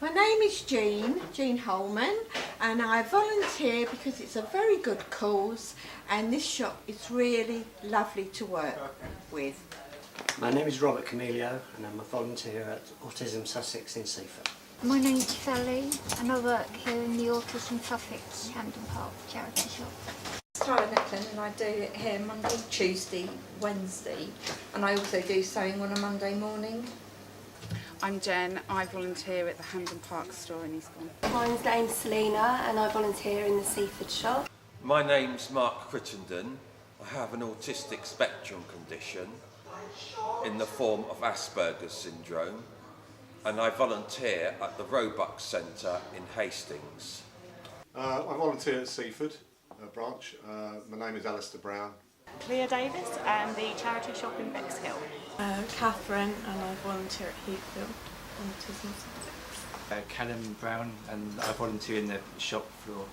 My name is Jean Holman, and I volunteer because it's a very good cause and this shop is really lovely to work with. My name is Robert Camilio and I'm a volunteer at Autism Sussex in Seaford. My name's Sally and I work here in the Autism Sussex Hampden Park charity shop. Tara Necklin, and I do it here Monday, Tuesday, Wednesday, and I also do sewing on a Monday morning. I'm Jen, I volunteer at the Hampden Park store in Eastbourne. My name's Selina and I volunteer in the Seaford shop. My name's Mark Crittenden. I have an autistic spectrum condition in the form of Asperger's syndrome, and I volunteer at the Roebuck Centre in Hastings. I volunteer at Seaford branch. My name is Alistair Brown. Clea Davis and the charity shop in Bexhill. Catherine, and I volunteer at Heathfield on Autism Sussex. Callum Brown, and I volunteer in the shop floor.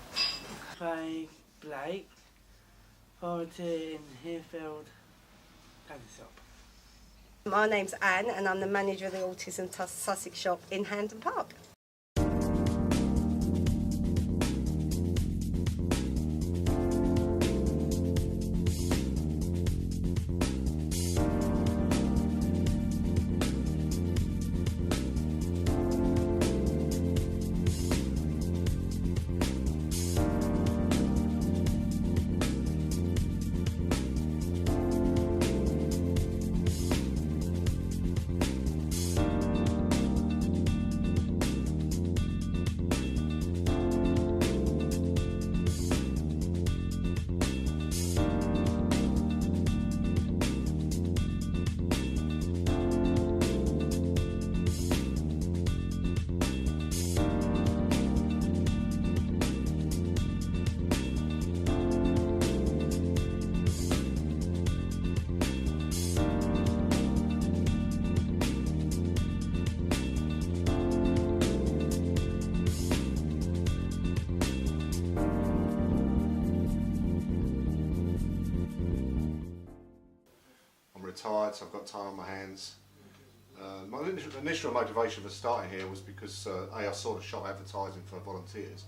Craig Blake, volunteer in Heathfield and the shop. My name's Anne and I'm the manager of the Autism Sussex shop in Hampden Park. Retired, so I've got time on my hands. My initial motivation for starting here was because I saw the shop advertising for volunteers,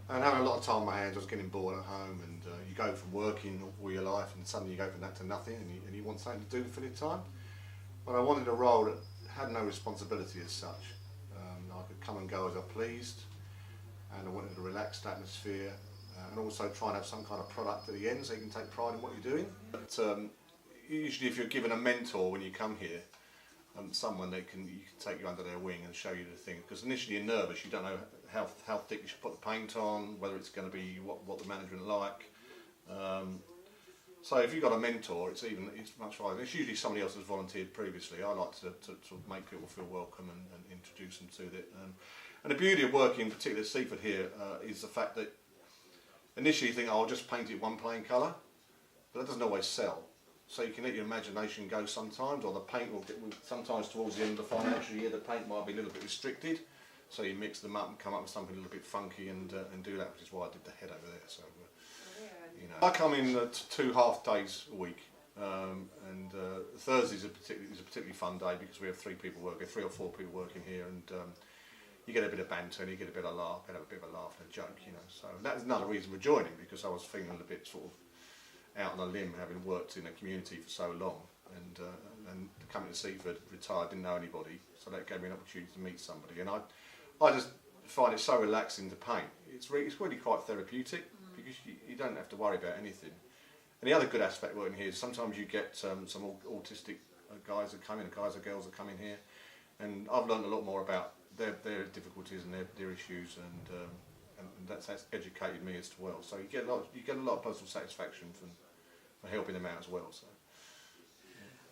and having a lot of time on my hands, I was getting bored at home, and you go from working all your life and suddenly you go from that to nothing, and you want something to do for your time. But I wanted a role that had no responsibility as such. I could come and go as I pleased, and I wanted a relaxed atmosphere, and also try and have some kind of product at the end so you can take pride in what you're doing. But, usually if you're given a mentor when you come here, someone that you can take you under their wing and show you the thing, because initially you're nervous, you don't know how thick you should put the paint on, whether it's going to be what the management like. So if you've got a mentor, it's much harder. It's usually somebody else has volunteered previously. I like to make people feel welcome and introduce them to it. And the beauty of working, particularly at Seaford here, is the fact that initially you think, oh, I'll just paint it one plain colour, but that doesn't always sell. So you can let your imagination go sometimes, or the paint will sometimes towards the end of the financial year the paint might be a little bit restricted, so you mix them up and come up with something a little bit funky and do that, which is why I did the head over there. So you know, I come in 2 half days a week, and Thursdays is a particularly fun day because we have 3 or 4 people working here, and you get a bit of banter and you get a bit of laugh, and a joke, you know. So that's another reason for joining, because I was feeling a bit sort of out on a limb, having worked in a community for so long, and coming to Seaford, retired, didn't know anybody, so that gave me an opportunity to meet somebody, and I just find it so relaxing to paint. It's really quite therapeutic, because you don't have to worry about anything. And the other good aspect working here is sometimes you get some autistic guys that come in, guys or girls that come in here, and I've learned a lot more about their difficulties and their issues, and that's educated me as well. So you get a lot of personal satisfaction from helping them out as well. So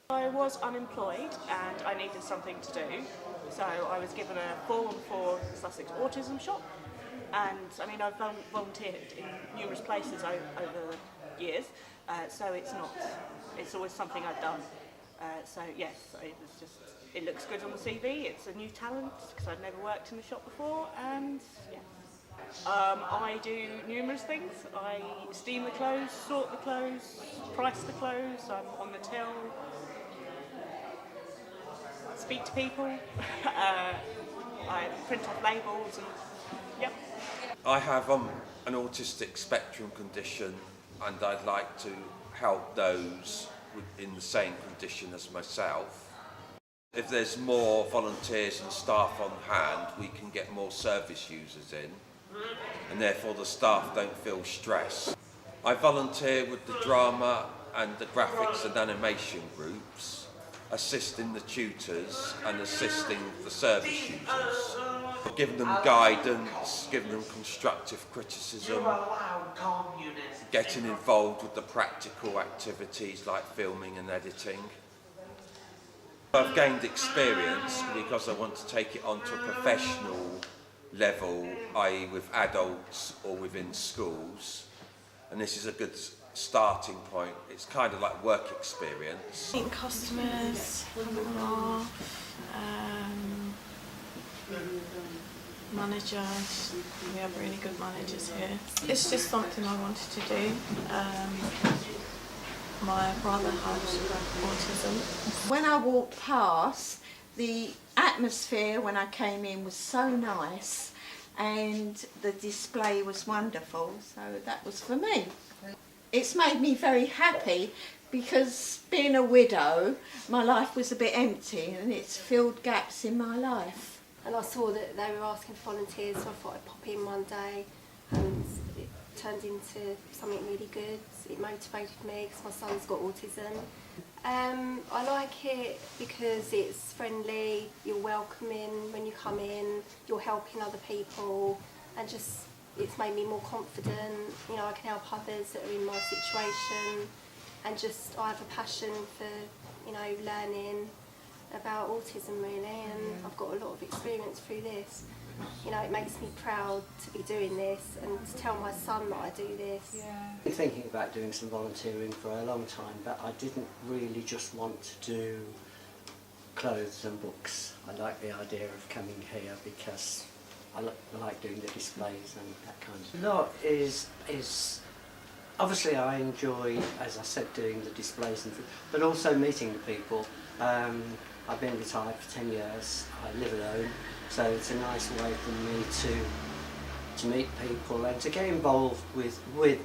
I was unemployed and I needed something to do, so I was given a form for the Sussex Autism shop, and I mean I've volunteered in numerous places over the years, so it's always something I've done. So yes, it looks good on the CV. It's a new talent because I've never worked in the shop before, and yeah. I do numerous things. I steam the clothes, sort the clothes, price the clothes, I'm on the till, speak to people. I print off labels and yep. I have an autistic spectrum condition, and I'd like to help those in the same condition as myself. If there's more volunteers and staff on hand, we can get more service users in, and therefore the staff don't feel stress. I volunteer with the drama and the graphics and animation groups, assisting the tutors and assisting the service users, giving them guidance, giving them constructive criticism, getting involved with the practical activities like filming and editing. I've gained experience because I want to take it on to a professional level, i.e. with adults or within schools, and this is a good starting point. It's kind of like work experience. Meeting customers, having a laugh, managers, we have really good managers here. It's just something I wanted to do. My brother had autism. When I walked past, the atmosphere when I came in was so nice and the display was wonderful, so that was for me. It's made me very happy because being a widow, my life was a bit empty and it's filled gaps in my life. And I saw that they were asking for volunteers, so I thought I'd pop in one day, and it turned into something really good. It motivated me because my son's got autism. I like it because it's friendly, you're welcoming when you come in, you're helping other people, and just it's made me more confident. You know, I can help others that are in my situation, and just I have a passion for, you know, learning about autism really, and I've got a lot of experience through this. You know, it makes me proud to be doing this and to tell my son that I do this. I've been thinking about doing some volunteering for a long time, but I didn't really just want to do clothes and books. I like the idea of coming here because I like doing the displays and that kind of thing. A lot is obviously I enjoy, as I said, doing the displays, but also meeting the people. I've been retired for 10 years, I live alone, so it's a nice way for me to meet people and to get involved with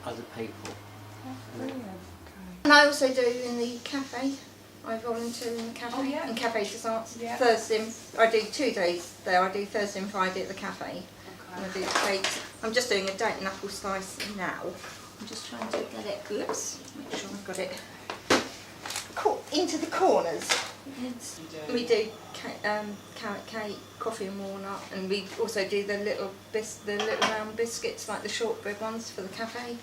other people. And I also do in the cafe. I volunteer in the cafe, in Cafe des Arts. Thursday, I do 2 days there. I do Thursday and Friday at the cafe. And I do the cakes. I'm just doing a date and apple slice now. I'm just trying to get it, oops, make sure I've got it into the corners. We do carrot cake, coffee and walnut, and we also do the little round biscuits, like the shortbread ones for the cafe.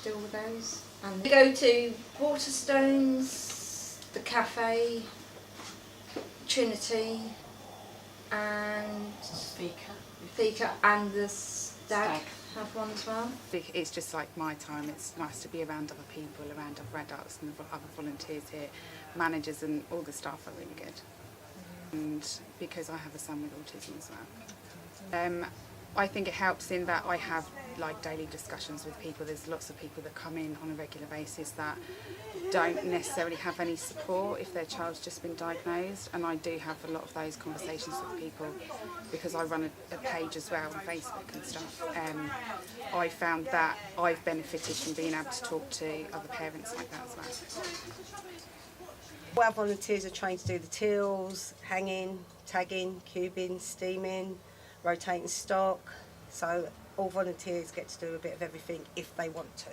Do all those. And we go to Waterstones, the cafe, Trinity, and Fika, and the Stag have one as well. It's just like my time. It's nice to be around other people, around other adults and other volunteers here. Managers and all the staff are really good. And because I have a son with autism as well. I think it helps in that I have like daily discussions with people. There's lots of people that come in on a regular basis that don't necessarily have any support if their child's just been diagnosed, and I do have a lot of those conversations with people because I run a page as well on Facebook and stuff. I found that I've benefited from being able to talk to other parents like that as well. All our volunteers are trained to do the tills, hanging, tagging, cubing, steaming, rotating stock, so all volunteers get to do a bit of everything if they want to.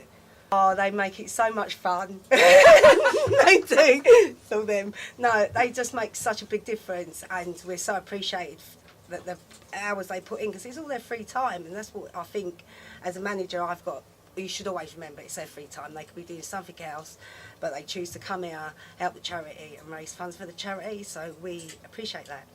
Oh, they make it so much fun. They do. So them. No, they just make such a big difference, and we're so appreciated that the hours they put in, because it's all their free time, and that's what I think as a manager I've got. You should always remember it's their free time. They could be doing something else, but they choose to come here, help the charity and raise funds for the charity, so we appreciate that.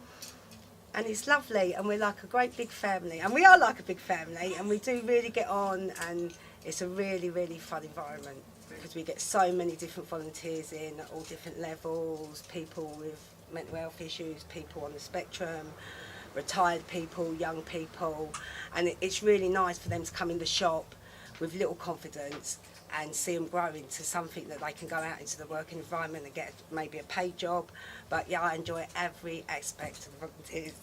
And it's lovely, and we're like a great big family, and we are like a big family, and we do really get on, and it's a really, really fun environment because we get so many different volunteers in at all different levels, people with mental health issues, people on the spectrum, retired people, young people, and it's really nice for them to come in the shop with little confidence and see them grow into something that they can go out into the working environment and get maybe a paid job. But yeah, I enjoy every aspect of the volunteers.